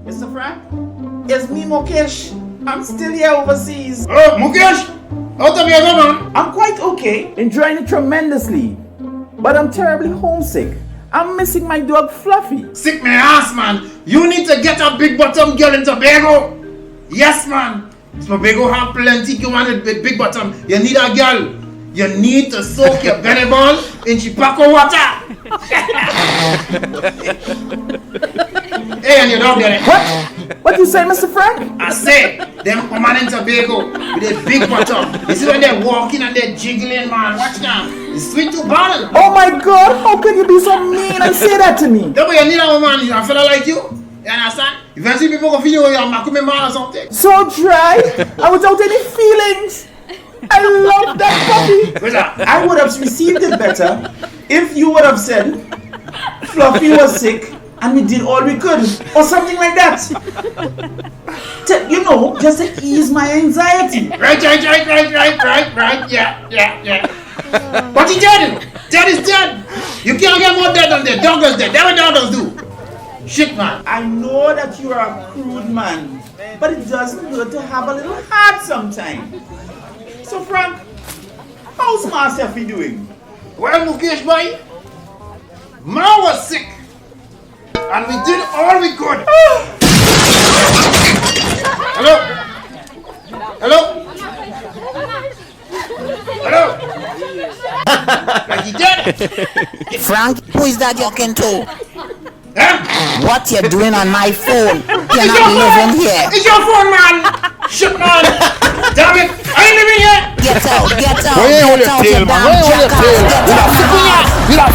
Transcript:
Mr. Frank? It's me, Mukesh. I'm still here overseas. Oh, Mukesh! How the behavior, man? I'm quite okay. Enjoying it tremendously. But I'm terribly homesick. I'm missing my dog Fluffy. Sick my ass, man. You need to get a big bottom girl in Tobago. Yes, man. Tobago have plenty women with big bottom. You need a girl. You need to soak your belly ball in Chipaco water. Hey, and your dog there. What? What you say, Mr. Frank? I say, them women in Tobago with a big bottom. You see when they're walking and they're jiggling, man. Watch them. It's sweet to balance. Oh my God! How can you be so mean and say that to me? But you need a woman, a fella like you. You understand? Eventually people go feel you're Maco Media man or something. So dry and without any feelings. I love that puppy. I would have received it better if you would have said Fluffy was sick and we did all we could or something like that. You know, just to ease my anxiety. Right. Yeah. But he dead. Dead is dead. You can't get more dead than dead. Dog is dead. That's what dogs do. Shit, man. I know that you are a crude man, but it doesn't hurt to have a little heart sometimes. So Frank, how's Master doing? Well, Mukesh boy, Ma was sick, and we did all we could. Hello? Like he dead. Frank, who is that talking to? Huh? What you doing on my phone? You're not living here. It's your phone, man. Shit, man. Damn it. I ain't living here. Get out, Where you hold your tail, man? Where you hold your tail? Get out. You got